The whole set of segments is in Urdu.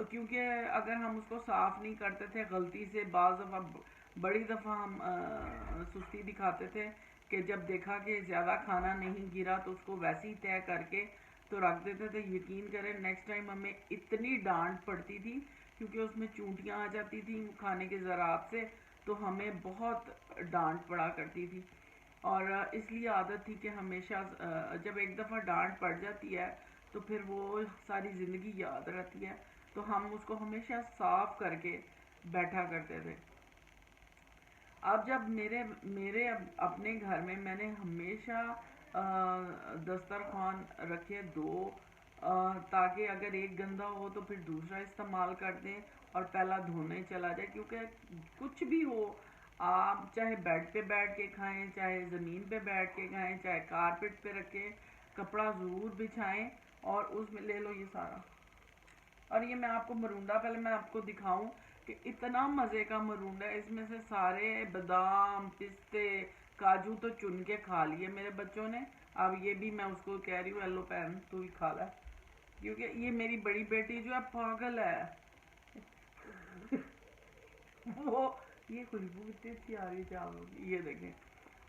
کیونکہ اگر ہم اس کو صاف نہیں کرتے تھے غلطی سے، بعض دفعہ بڑی دفعہ ہم سستی دکھاتے تھے کہ جب دیکھا کہ زیادہ کھانا نہیں گرا تو اس کو ویسے ہی طے کر کے تو رکھ دیتے تھے. یقین کریں نیکسٹ ٹائم ہمیں اتنی ڈانٹ پڑتی تھی کیونکہ اس میں چونٹیاں آ جاتی تھیں کھانے کے ذرات سے، تو ہمیں بہت ڈانٹ پڑا کرتی تھی. اور اس لیے عادت تھی کہ ہمیشہ جب ایک دفعہ ڈانٹ پڑ جاتی ہے تو پھر وہ ساری زندگی یاد رہتی ہے، تو ہم اس کو ہمیشہ صاف کر کے بیٹھا کرتے تھے. اب جب میرے اپنے گھر میں نے ہمیشہ دسترخوان رکھے دو، تاکہ اگر ایک گندا ہو تو پھر دوسرا استعمال کر دیں اور پہلا دھونے چلا جائے. کیونکہ کچھ بھی ہو، آپ چاہے بیڈ پہ بیٹھ کے کھائیں، چاہے زمین پہ بیٹھ کے کھائیں، چاہے کارپٹ پہ رکھیں، کپڑا ضرور بچھائیں اور اس میں لے لو یہ سارا. اور یہ میں آپ کو مرونڈا، پہلے میں آپ کو دکھاؤں کہ اتنا مزے کا مرونڈا ہے. اس میں سے سارے بادام، پستے، کاجو تو چن کے کھا لیے میرے بچوں نے. اب یہ بھی میں اس کو کہہ رہی ہوں ایلو پین تو بھی کھا لے، کیونکہ یہ میری بڑی بیٹی جو ہے پاگل ہے. وہ یہ خوشبو کتنی اچھی آ رہی ہے چاولوں کی، یہ دیکھیں.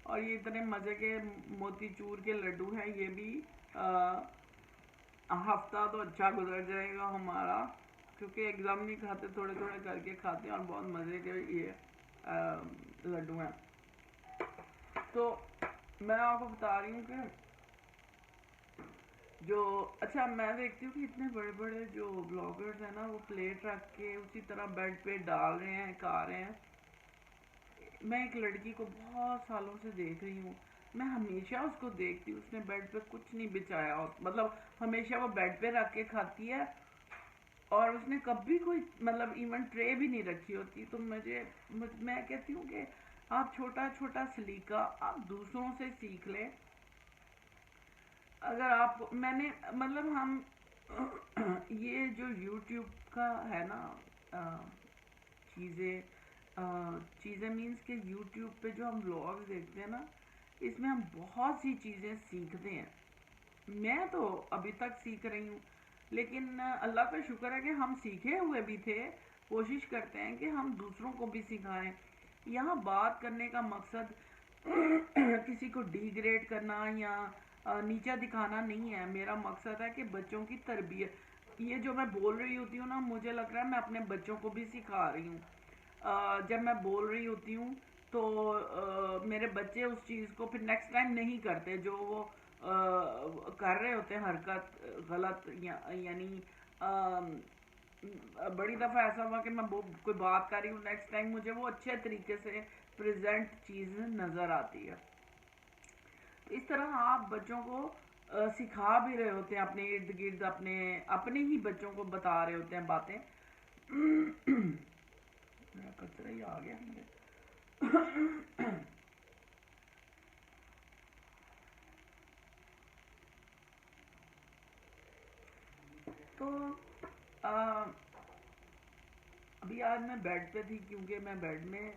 اور یہ اتنے مزے کے موتی چور کے لڈو ہیں. یہ بھی ہفتہ تو اچھا گزر جائے گا ہمارا، کیونکہ ایگزام نہیں کھاتے، تھوڑے تھوڑے کر کے کھاتے ہیں اور بہت مزے کے یہ لڈو ہیں. تو میں آپ کو بتا رہی ہوں کہ جو اچھا میں دیکھتی ہوں کہ اتنے بڑے بڑے جو بلاگرز ہیں نا، وہ پلیٹ رکھ کے اسی طرح بیڈ پہ ڈال رہے ہیں، کھا رہے ہیں. میں ایک لڑکی کو بہت سالوں سے دیکھ رہی ہوں، میں ہمیشہ اس کو دیکھتی ہوں، اس نے بیڈ پہ کچھ نہیں بچایا، اور مطلب ہمیشہ وہ بیڈ پہ رکھ کے کھاتی ہے اور اس نے کبھی کوئی مطلب ایون ٹرے بھی نہیں رکھی ہوتی. تو میں کہتی ہوں کہ آپ چھوٹا چھوٹا سلیقہ آپ دوسروں سے سیکھ لیں. اگر آپ میں نے مطلب ہم یہ جو یوٹیوب کا ہے نا، چیزیں چیزیں مینس کہ یوٹیوب پہ جو ہم ولاگز دیکھتے ہیں نا، اس میں ہم بہت سی چیزیں سیکھتے ہیں. میں تو ابھی تک سیکھ رہی ہوں، لیکن اللہ کا شکر ہے کہ ہم سیکھے ہوئے بھی تھے. کوشش کرتے ہیں کہ ہم دوسروں کو بھی سکھائیں. یہاں بات کرنے کا مقصد کسی کو ڈی گریڈ کرنا یا نیچا دکھانا نہیں ہے. میرا مقصد ہے کہ بچوں کی تربیت، یہ جو میں بول رہی ہوتی ہوں نا، مجھے لگ رہا ہے میں اپنے بچوں کو بھی سکھا رہی ہوں. جب میں بول رہی ہوتی ہوں تو میرے بچے اس چیز کو پھر نیکسٹ ٹائم نہیں کرتے جو وہ کر رہے ہوتے ہیں حرکت غلط. یعنی بڑی دفعہ ایسا ہوا کہ میں کوئی بات کر رہی ہوں، نیکسٹ ٹائم مجھے وہ اچھے طریقے سے پریزنٹ چیز نظر آتی ہے. اس طرح آپ بچوں کو سکھا بھی رہے ہوتے ہیں، اپنے ارد گرد اپنے ہی بچوں کو بتا رہے ہوتے ہیں باتیں. میرا کچرا ہی آ گیا مجھے. تو ابھی آج میں بیڈ پہ تھی، کیونکہ میں بیڈ میں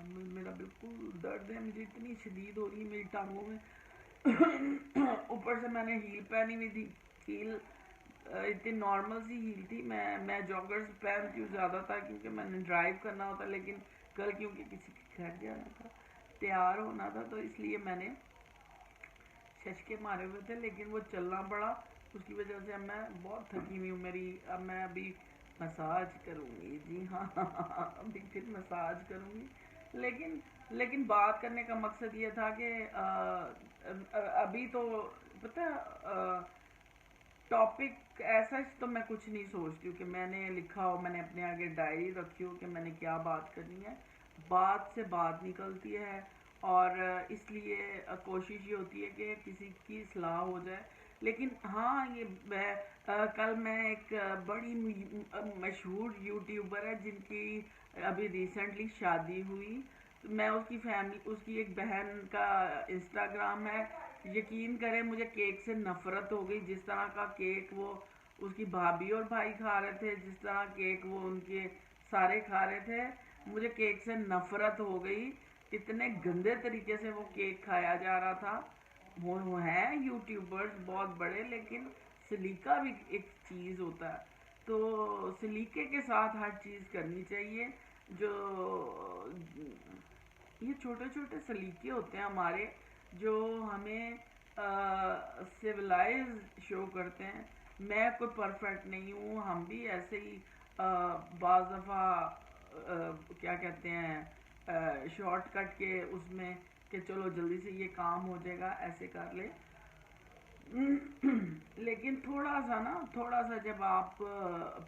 میرا بالکل درد ہے، مجھے اتنی شدید ہو رہی ہے میری ٹانگوں میں. اوپر سے میں نے ہیل پہنی ہوئی تھی. ہیل اتنی نارمل سی ہیل تھی. میں جاگرز پہنتی ہوں زیادہ تر کیونکہ میں نے ڈرائیو کرنا ہوتا، لیکن کل کیونکہ کسی کے گھر جانا تھا، تیار ہونا تھا، تو اس لیے میں نے ششکے مارے ہوئے تھے، لیکن وہ چلنا پڑا. اس کی وجہ سے اب میں بہت تھکی ہوئی ہوں. اب میں ابھی مساج کروں گی. جی ہاں، ابھی پھر مساج کروں گی. لیکن بات کرنے کا مقصد یہ تھا کہ ابھی تو پتہ ٹاپک ایسا تو میں کچھ نہیں سوچتی ہوں کہ میں نے لکھا ہو، میں نے اپنے آگے ڈائری رکھی ہو کہ میں نے کیا بات کرنی ہے. بات سے بات نکلتی ہے، اور اس لیے کوشش یہ ہوتی ہے کہ کسی کی اصلاح ہو جائے. لیکن ہاں، کل میں ایک بڑی مشہور یوٹیوبر ہے جن کی ابھی ریسنٹلی شادی ہوئی. میں اس کی ایک بہن کا انسٹاگرام ہے. یقین کریں مجھے کیک سے نفرت ہو گئی. جس طرح کا کیک وہ اس کی بھابھی اور بھائی کھا رہے تھے، جس طرح کیک وہ ان کے سارے کھا رہے تھے، مجھے کیک سے نفرت ہو گئی. اتنے گندے طریقے سے وہ کیک کھایا جا رہا تھا. وہ ہیں یوٹیوبرز بہت بڑے، لیکن سلیقہ بھی ایک چیز ہوتا ہے. تو سلیقے کے ساتھ ہر چیز کرنی چاہیے. جو یہ چھوٹے چھوٹے سلیقے ہوتے ہیں ہمارے جو ہمیں سویلائز شو کرتے ہیں. میں کوئی پرفیکٹ نہیں ہوں, ہم بھی ایسے ہی بعض دفعہ کیا کہتے ہیں شارٹ کٹ کے اس میں کہ چلو جلدی سے یہ کام ہو جائے گا ایسے کر لے. لیکن تھوڑا سا جب آپ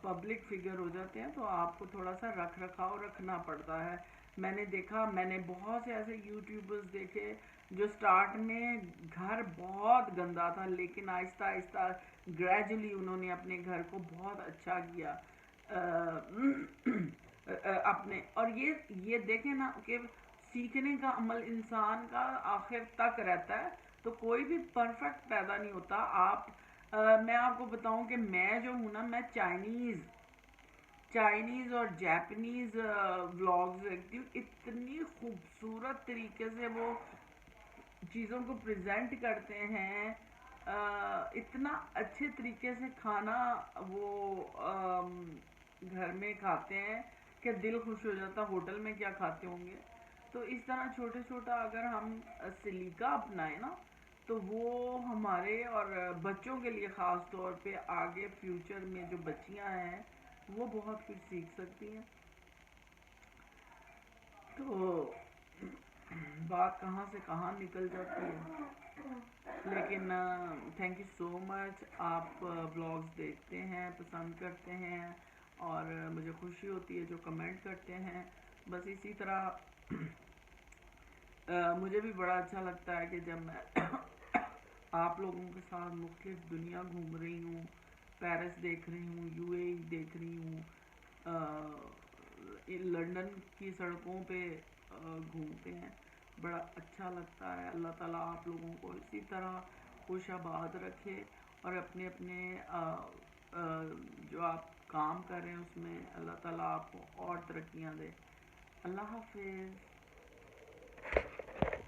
پبلک فگر ہو جاتے ہیں تو آپ کو تھوڑا سا رکھ رکھاؤ رکھنا پڑتا ہے. میں نے دیکھا, میں نے بہت سے ایسے یوٹیوبرز دیکھے جو سٹارٹ میں گھر بہت گندا تھا لیکن آہستہ آہستہ گریجولی انہوں نے اپنے گھر کو بہت اچھا کیا. اپنے اور یہ دیکھیں نا کہ سیکھنے کا عمل انسان کا آخر تک رہتا ہے, تو کوئی بھی پرفیکٹ پیدا نہیں ہوتا. میں آپ کو بتاؤں کہ میں جو ہوں نا, میں چائنیز اور جاپنیز ولاگز دیکھتی ہوں. اتنی خوبصورت طریقے سے وہ چیزوں کو پریزنٹ کرتے ہیں, اتنا اچھے طریقے سے کھانا وہ گھر میں کھاتے ہیں کہ دل خوش ہو جاتا. ہوٹل میں کیا کھاتے ہوں گے. تو اس طرح چھوٹا اگر ہم سلیقہ اپنائیں نا تو وہ ہمارے اور بچوں کے لیے خاص طور پہ آگے فیوچر میں جو بچیاں ہیں وہ بہت کچھ سیکھ سکتی ہیں. تو بات کہاں سے کہاں نکل جاتی ہے. لیکن تھینک یو سو مچ, آپ بلاگز دیکھتے ہیں, پسند کرتے ہیں, اور مجھے خوشی ہوتی ہے جو کمنٹ کرتے ہیں. بس اسی طرح مجھے بھی بڑا اچھا لگتا ہے کہ جب میں آپ لوگوں کے ساتھ مختلف دنیا گھوم رہی ہوں, پیرس دیکھ رہی ہوں, یو اے ای دیکھ رہی ہوں, لنڈن کی سڑکوں پہ گھومتے ہیں, بڑا اچھا لگتا ہے. اللہ تعالیٰ آپ لوگوں کو اسی طرح خوش آباد رکھے اور اپنے جو آپ کام کر رہے ہیں اس میں اللہ تعالیٰ آپ کو اور ترقیاں دے. اللہ حافظ.